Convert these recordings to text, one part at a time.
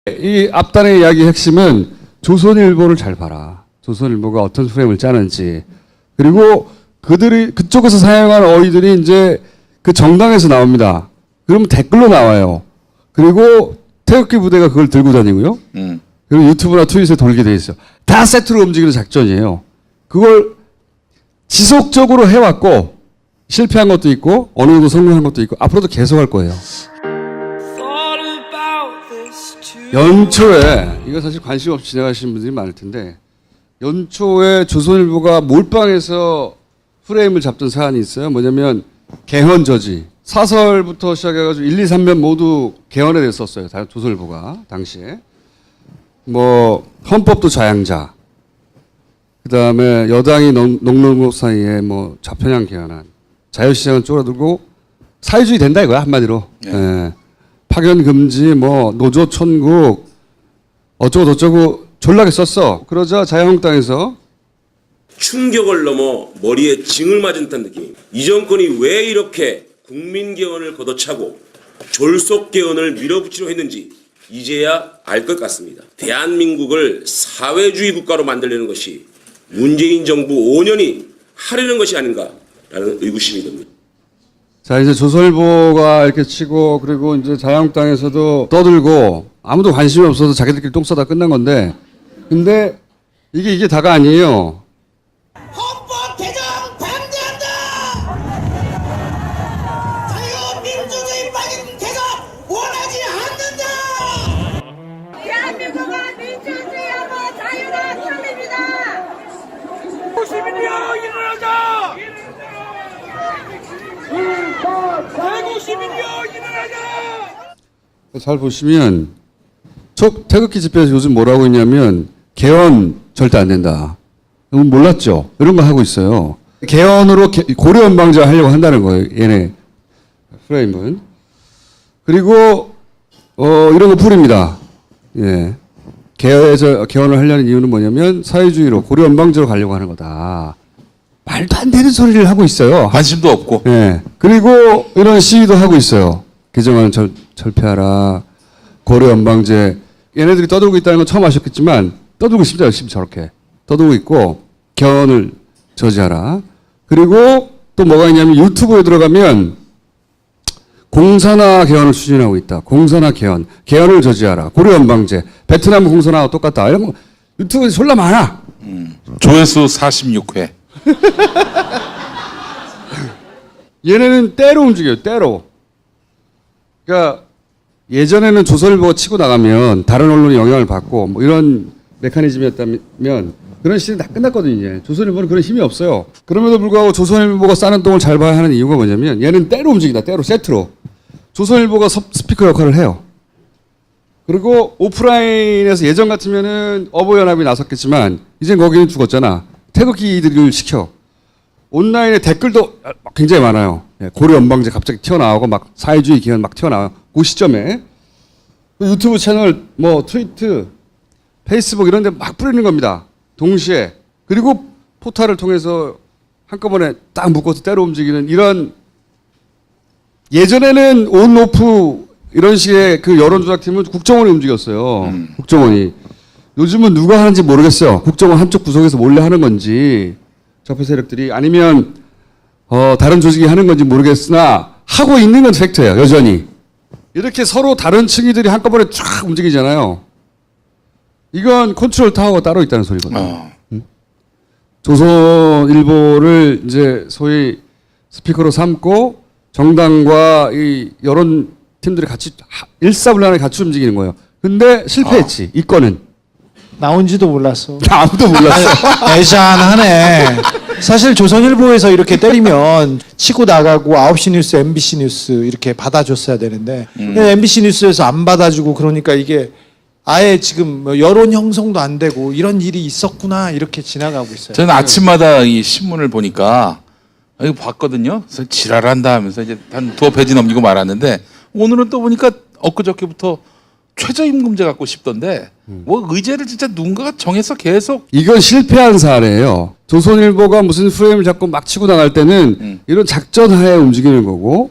이 앞단의 이야기의 핵심은 조선일보를 잘 봐라. 조선일보가 어떤 프레임을 짜는지. 그리고 그들이 그쪽에서 사용한 어휘들이 이제 그 정당에서 나옵니다. 그러면 댓글로 나와요. 그리고 태극기 부대가 그걸 들고 다니고요. 그리고 유튜브나 트윗에 돌게 돼 있어요. 다 세트로 움직이는 작전이에요. 그걸 지속적으로 해왔고 실패한 것도 있고 어느 정도 성공한 것도 있고 앞으로도 계속할 거예요. 연초에 이거 사실 관심 없이 지나가시는 분들이 많을 텐데 연초에 조선일보가 몰빵해서 프레임을 잡던 사안이 있어요. 뭐냐면 개헌 저지. 사설부터 시작해가지고 1, 2, 3면 모두 개헌에 됐었어요. 조선일보가 당시에. 뭐 헌법도 좌양자. 그다음에 여당이 농농국 사이에 뭐 좌편향 개헌안. 자유시장은 쪼그라들고 사회주의 된다 이거야 한마디로. 예. 예. 파견 금지 뭐 노조 천국 어쩌고 저쩌고 졸라게 썼어. 그러자 자유한국당에서 충격을 넘어 머리에 징을 맞은 듯한 느낌입니다. 이 정권이 왜 이렇게 국민개헌을 걷어차고 졸속개헌을 밀어붙이려 했는지 이제야 알 것 같습니다. 대한민국을 사회주의 국가로 만들려는 것이 문재인 정부 5년이 하려는 것이 아닌가라는 의구심이 듭니다. 자, 이제 조선일보가 이렇게 치고 그리고 이제 자유한국당에서도 떠들고 아무도 관심이 없어서 자기들끼리 똥 싸다 끝난 건데 근데 이게 다가 아니에요. 헌법 개정 반대한다! 자유민주주의 빠진 개정 원하지 않는다! 대한민국은 민주주의하고 자유가 처음입니다. 190일이야 일어나자! 190일이야 일어나자! 잘 보시면 태극기 집회에서 요즘 뭐라고 했냐면 개헌 절대 안 된다. 몰랐죠? 이런 거 하고 있어요. 개헌으로 고려 연방제 하려고 한다는 거예요. 얘네 프레임은. 그리고 이런 거 풀입니다. 예. 개헌을 하려는 이유는 뭐냐면 사회주의로 고려 연방제로 가려고 하는 거다. 말도 안 되는 소리를 하고 있어요. 관심도 없고. 예. 그리고 이런 시위도 하고 있어요. 개정안 철폐하라. 고려 연방제. 얘네들이 떠들고 있다는 건 처음 아셨겠지만 떠들고 있습니다. 열심히 저렇게. 떠들고 있고 개헌을 저지하라. 그리고 또 뭐가 있냐면 유튜브에 들어가면 공산화 개헌을 추진하고 있다. 공산화 개헌. 개헌을 저지하라. 고려 연방제. 베트남 공산화와 똑같다. 이런 거 유튜브에 졸라 많아. 조회수 46회. 얘네는 때로 움직여요. 때로. 그러니까 예전에는 조선일보가 치고 나가면 다른 언론이 영향을 받고 뭐 이런 메커니즘이었다면 그런 시대는 다 끝났거든요. 이제. 조선일보는 그런 힘이 없어요. 그럼에도 불구하고 조선일보가 싸는 똥을 잘 봐야 하는 이유가 뭐냐면 얘는 때로 움직인다. 때로 세트로. 조선일보가 스피커 역할을 해요. 그리고 오프라인에서 예전 같으면은 어버이연합이 나섰겠지만 이젠 거기는 죽었잖아. 태극기들을 시켜. 온라인에 댓글도 굉장히 많아요. 고려 연방제 갑자기 튀어나오고 막 사회주의 기원 막 튀어나와요. 그 시점에 유튜브 채널 뭐 트위트 페이스북 이런 데 막 뿌리는 겁니다. 동시에. 그리고 포탈을 통해서 한꺼번에 딱 묶어서 때로 움직이는 이런 예전에는 온오프 이런 식의 그 여론조작팀은 국정원이 움직였어요. 국정원이. 요즘은 누가 하는지 모르겠어요. 국정원 한쪽 구석에서 몰래 하는 건지 적폐 세력들이 아니면 다른 조직이 하는 건지 모르겠으나 하고 있는 건 팩트예요. 여전히. 이렇게 서로 다른 층이들이 한꺼번에 쫙 움직이잖아요. 이건 컨트롤 타워가 따로 있다는 소리거든요. 조선일보를 이제 소위 스피커로 삼고 정당과 이 여론 팀들이 같이 일사불란하게 같이 움직이는 거예요. 근데 실패했지. 이 건은. 나온지도 몰랐어. 아무도 몰랐어. 애잔하네. 사실 조선일보에서 이렇게 때리면 치고 나가고 9시 뉴스, MBC 뉴스 이렇게 받아줬어야 되는데 MBC 뉴스에서 안 받아주고 그러니까 이게 아예 지금 뭐 여론 형성도 안 되고 이런 일이 있었구나 이렇게 지나가고 있어요. 저는 아침마다 이 신문을 보니까 이거 봤거든요. 그래서 지랄한다 하면서 이제 한 두어 페이지 넘기고 말았는데 오늘은 또 보니까 엊그저께부터 최저임금제 갖고 싶던데 뭐 의제를 진짜 누군가가 정해서 계속 이건 실패한 사례예요. 조선일보가 무슨 프레임을 잡고 막 치고 나갈 때는 이런 작전 하에 움직이는 거고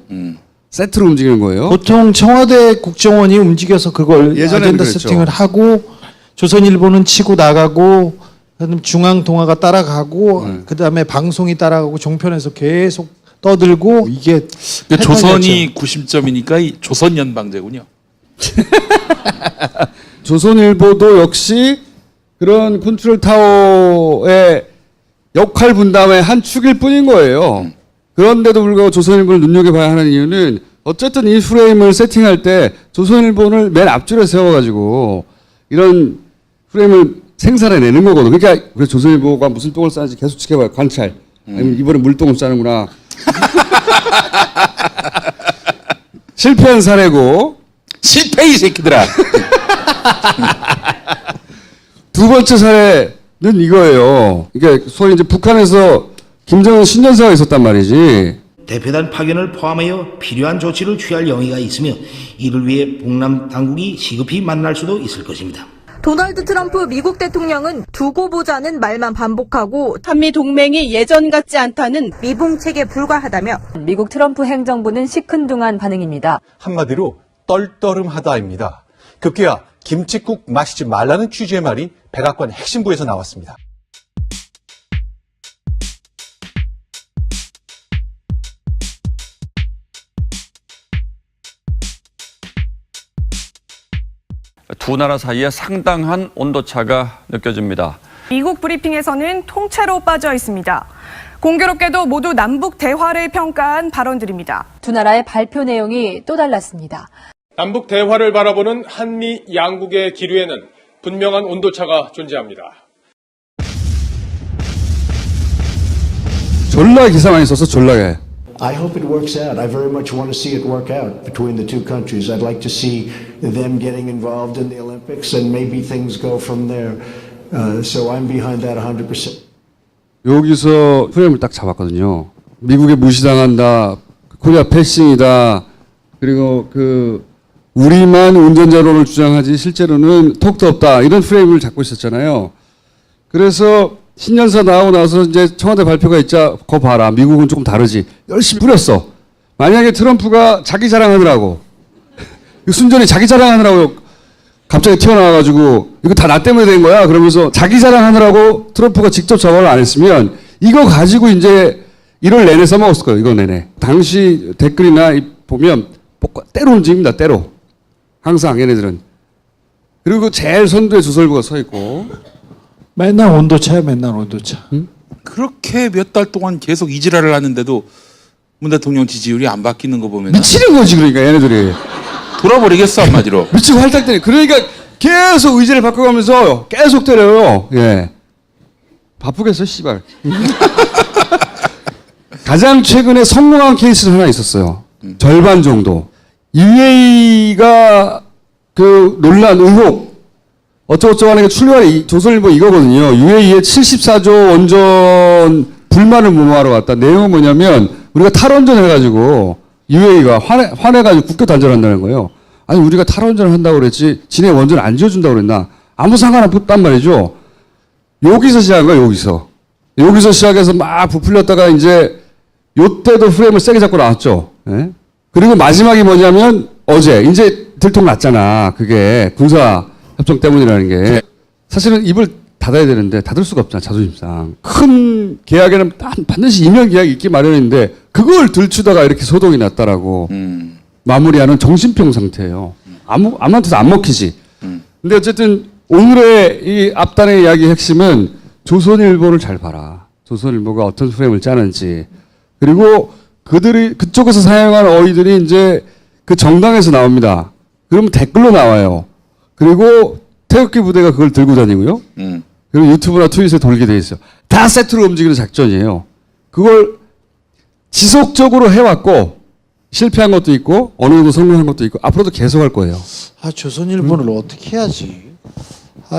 세트로 움직이는 거예요. 보통 청와대 국정원이 움직여서 그걸 예전에는 아젠다 그랬죠. 세팅을 하고 조선일보는 치고 나가고 그다음에 중앙통화가 따라가고 그다음에 방송이 따라가고 종편에서 계속 떠들고 이게 그러니까 조선이 구심점이니까 이 조선연방제군요. 조선일보도 역시 그런 컨트롤 타워의 역할 분담의 한 축일 뿐인 거예요. 그런데도 불구하고 조선일보를 눈여겨봐야 하는 이유는 어쨌든 이 프레임을 세팅할 때 조선일보를 맨 앞줄에 세워가지고 이런 프레임을 생산해내는 거거든요. 그러니까 그래서 조선일보가 무슨 똥을 싸는지 계속 지켜봐요. 관찰. 아니면 이번에 물똥을 싸는구나. 실패한 사례고 실패 이 새끼들아. 두 번째 사례는 이거예요. 그러니까 소위 이제 북한에서 김정은 신년사가 있었단 말이지. 대표단 파견을 포함하여 필요한 조치를 취할 용의가 있으며 이를 위해 북남 당국이 시급히 만날 수도 있을 것입니다. 도널드 트럼프 미국 대통령은 두고 보자는 말만 반복하고 한미 동맹이 예전 같지 않다는 미봉책에 불과하다며 미국 트럼프 행정부는 시큰둥한 반응입니다. 한마디로 떨떠름하다입니다. 급기야 김칫국 마시지 말라는 취지의 말이 백악관 핵심부에서 나왔습니다. 두 나라 사이에 상당한 온도차가 느껴집니다. 미국 브리핑에서는 통째로 빠져 있습니다. 공교롭게도 모두 남북 대화를 평가한 발언들입니다. 두 나라의 발표 내용이 또 달랐습니다. 남북 대화를 바라보는 한미 양국의 기류에는 분명한 온도차가 존재합니다. 졸라 기사 많이 써서 졸라게. I hope it works out. I very much want to see it work out between the two countries. I'd like to see them getting involved in the Olympics and maybe things go from there. So I'm behind that 100%. 여기서 프레임을 딱 잡았거든요. 미국에 무시당한다. 코리아 패싱이다. 그리고 그 우리만 운전자론을 주장하지 실제로는 톡도 없다. 이런 프레임을 잡고 있었잖아요. 그래서 신년사 나오고 나서 이제 청와대 발표가 있자 거 봐라. 미국은 조금 다르지. 열심히 뿌렸어. 만약에 트럼프가 자기 자랑하느라고 순전히 자기 자랑하느라고 갑자기 튀어나와가지고 이거 다 나 때문에 된 거야. 그러면서 자기 자랑하느라고 트럼프가 직접 저거를 안 했으면 이거 가지고 이제 1월 내내 써먹었을 거예요. 이거 내내. 당시 댓글이나 보면 때로 움직입니다. 때로. 항상 얘네들은. 그리고 제일 선두에 조선일보가 서 있고. 맨날 온도차야 맨날 온도차. 응? 그렇게 몇 달 동안 계속 이지랄을 하는데도 문 대통령 지지율이 안 바뀌는 거 보면 미치는 거지 그러니까 얘네들이. 돌아버리겠어 한마디로. 미치고 활딱대네. 그러니까 계속 의지를 바꿔가면서 계속 때려요. 예. 바쁘겠어 씨발. 가장 최근에 성공한 케이스는 하나 있었어요. 절반 정도. UAE가 그 논란 의혹 어쩌고저쩌고 하는 게 출발이 조선일보 이거거든요. UAE의 74조 원전 불만을 무마하러 왔다. 내용은 뭐냐면 우리가 탈원전 해가지고 UAE가 화내가지고 국교 단절한다는 거예요. 아니 우리가 탈원전을 한다고 그랬지 지네 원전 안 지어준다고 그랬나. 아무 상관없단 말이죠. 여기서 시작한 거야. 여기서 시작해서 막 부풀렸다가 이제 요때도 프레임을 세게 잡고 나왔죠. 예? 그리고 마지막이 뭐냐면 어제 이제 들통났잖아. 그게 군사협정 때문이라는 게. 사실은 입을 닫아야 되는데 닫을 수가 없잖아. 자존심상. 큰 계약에는 반드시 임명 계약이 있기 마련인데 그걸 들추다가 이렇게 소동이 났다라고 마무리하는 정신병 상태예요. 아무한테도 안 먹히지. 근데 어쨌든 오늘의 이 앞단의 이야기의 핵심은 조선일보를 잘 봐라. 조선일보가 어떤 프레임을 짜는지. 그리고 그쪽에서 사용한 어휘들이 이제 그 정당에서 나옵니다. 그러면 댓글로 나와요. 그리고 태극기 부대가 그걸 들고 다니고요. 그리고 유튜브나 트윗에 돌게 돼 있어요. 다 세트로 움직이는 작전이에요. 그걸 지속적으로 해왔고 실패한 것도 있고 어느 정도 성공한 것도 있고 앞으로도 계속할 거예요. 조선일보를 어떻게 해야지?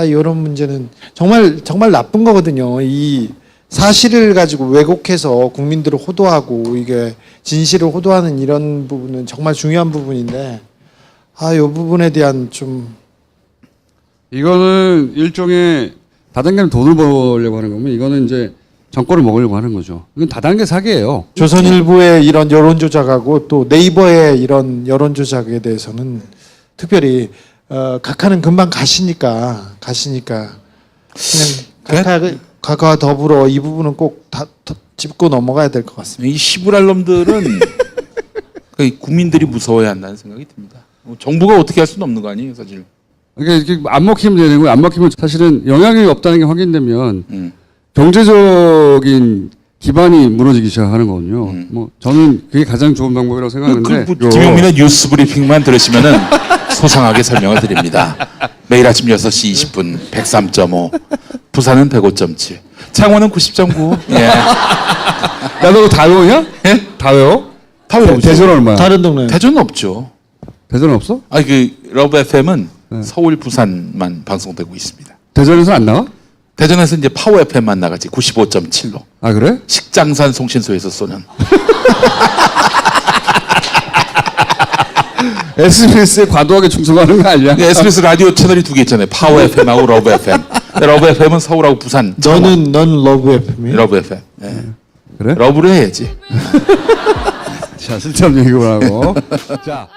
이런 문제는 정말 나쁜 거거든요. 이 사실을 가지고 왜곡해서 국민들을 호도하고 이게 진실을 호도하는 이런 부분은 정말 중요한 부분인데 이 부분에 대한 좀 이거는 일종의 다단계는 돈을 벌려고 하는 거면 이거는 이제 정권을 먹으려고 하는 거죠. 이건 다단계 사기예요. 조선일보의 이런 여론 조작하고 또 네이버의 이런 여론 조작에 대해서는 특별히 각하는 금방 가시니까 그냥 각하와 더불어 이 부분은 꼭 다 짚고 넘어가야 될 것 같습니다. 이 시부랄 놈들은 국민들이 무서워야 한다는 생각이 듭니다. 정부가 어떻게 할 수는 없는 거 아니에요, 사실. 그러니까 이게 안 먹히면 되는 거예요. 안 먹히면 사실은 영향이 없다는 게 확인되면 경제적인 기반이 무너지기 시작하는 거거든요. 뭐 저는 그게 가장 좋은 방법이라고 생각하는데. 김용민의 뉴스 브리핑만 들으시면은 소상하게 설명을 드립니다. 매일 아침 6시 20분 103.5, 부산은 105.7, 창원은 90.9. 예. 나도 다 외우냐? 예? 다 외워? 다 외우죠. 대전 얼마야? 다른 동네. 대전은 없죠. 대전 없어? 아니 그 러브 FM은 서울, 부산만 방송되고 있습니다. 대전에서 안 나와? 대전에서 이제 파워 FM만 나가지 95.7로. 아 그래? 식장산 송신소에서 쏘는. SBS에 과도하게 충성하는 거 아니야? SBS 라디오 채널이 2개 있잖아요. 파워 FM하고 러브 FM. 러브 FM은 서울하고 부산. 넌 러브 FM이야? 러브 FM. 예. 그래? 러브를 해야지. 자, 쓸데없는 얘기를 하고. 자.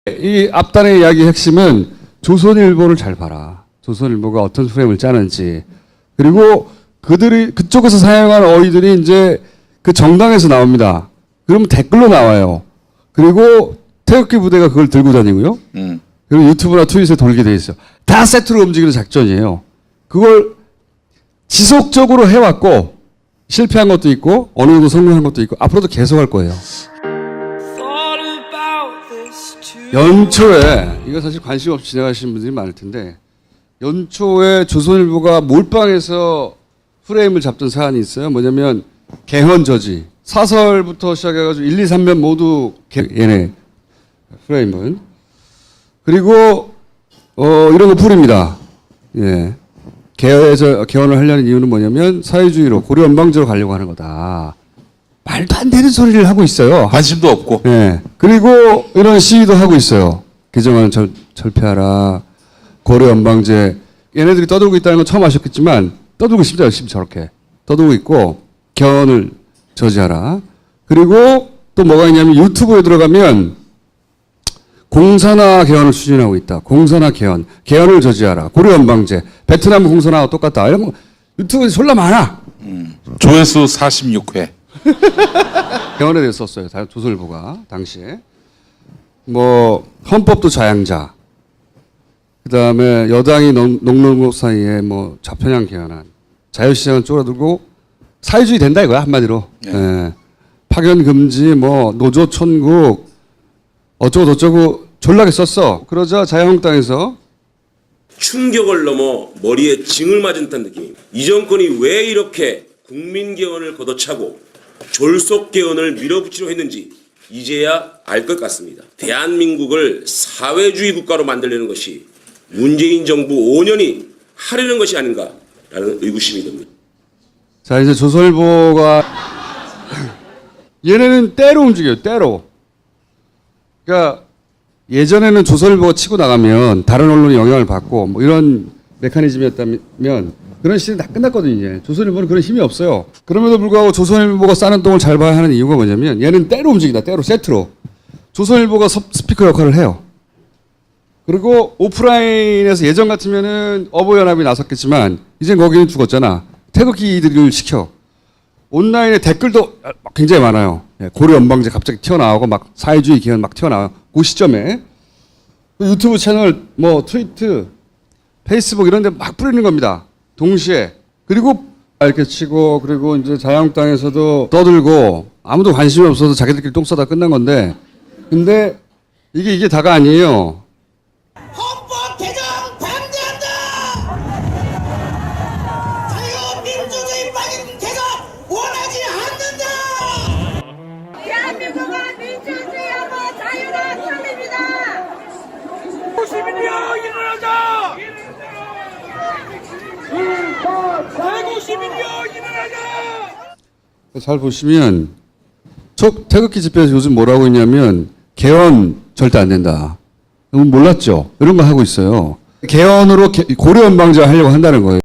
이 앞단의 이야기 핵심은 조선일보를 잘 봐라. 조선일보가 어떤 프레임을 짜는지. 그리고 그쪽에서 사용한 어휘들이 이제 그 정당에서 나옵니다. 그러면 댓글로 나와요. 그리고 태극기 부대가 그걸 들고 다니고요. 그리고 유튜브나 트윗에 돌게 돼 있어요. 다 세트로 움직이는 작전이에요. 그걸 지속적으로 해왔고 실패한 것도 있고 어느 정도 성공한 것도 있고 앞으로도 계속할 거예요. 연초에 이거 사실 관심 없이 지나가시는 분들이 많을 텐데 연초에 조선일보가 몰빵해서 프레임을 잡던 사안이 있어요. 뭐냐면 개헌 저지. 사설부터 시작해가지고 1, 2, 3면 모두 얘네 프레임은. 그리고 이런 거 풀입니다. 예. 개헌을 하려는 이유는 뭐냐면 사회주의로 고려 연방제로 가려고 하는 거다. 말도 안 되는 소리를 하고 있어요. 관심도 없고. 예. 그리고 이런 시위도 하고 있어요. 개정안 철폐하라. 고려 연방제. 얘네들이 떠들고 있다는 건 처음 아셨겠지만 떠들고 있습니다. 열심히 저렇게. 떠들고 있고 개헌을 저지하라. 그리고 또 뭐가 있냐면 유튜브에 들어가면 공산화 개헌을 추진하고 있다. 공산화 개헌. 개헌을 저지하라. 고려 연방제. 베트남 공산화와 똑같다. 이런 거 유튜브에 졸라 많아. 조회수 46회. 개헌에 대해서 썼어요. 조선일보가 당시에. 뭐 헌법도 자양자. 그다음에 여당이 농농국 사이에 뭐 좌편향 개헌안. 자유시장은 쪼그라들고 사회주의 된다 이거야 한마디로. 네. 예. 파견 금지 뭐 노조 천국 어쩌고 저쩌고 졸라게 썼어. 그러자 자유한국당에서 충격을 넘어 머리에 징을 맞은 듯한 느낌입니다. 이 정권이 왜 이렇게 국민개헌을 걷어차고 졸속개헌을 밀어붙이려 했는지 이제야 알 것 같습니다. 대한민국을 사회주의 국가로 만들려는 것이 문재인 정부 5년이 하려는 것이 아닌가라는 의구심이 듭니다. 자 이제 조선일보가 얘네는 때로 움직여요. 때로. 그러니까 예전에는 조선일보가 치고 나가면 다른 언론이 영향을 받고 뭐 이런 메커니즘이었다면 그런 시대는 다 끝났거든요. 이제. 조선일보는 그런 힘이 없어요. 그럼에도 불구하고 조선일보가 싸는 똥을 잘 봐야 하는 이유가 뭐냐면 얘는 때로 움직인다. 때로 세트로. 조선일보가 스피커 역할을 해요. 그리고 오프라인에서 예전 같으면은 어버이연합이 나섰겠지만 이제 거기는 죽었잖아. 태극기들을 시켜. 온라인에 댓글도 굉장히 많아요. 고려 연방제 갑자기 튀어나오고 막 사회주의 개헌 막 튀어나와요. 그 시점에 유튜브 채널 뭐 트위트 페이스북 이런 데 막 뿌리는 겁니다. 동시에. 그리고 이렇게 치고 그리고 이제 자유한국당에서도 떠들고 아무도 관심이 없어서 자기들끼리 똥 싸다 끝난 건데 근데 이게 다가 아니에요. 헌법 개정 반대한다. 자유민주주의 빠진 개정 원하지 않는다. 대한민국은 민주주의하고 자유가 틀립니다. 90일이여 일어나자. 190일이여 일어나자. 잘 보시면 태극기 집회에서 요즘 뭐라고 했냐면 개헌 절대 안 된다. 여러분 몰랐죠? 이런 거 하고 있어요. 개헌으로 고려 연방제 하려고 한다는 거예요.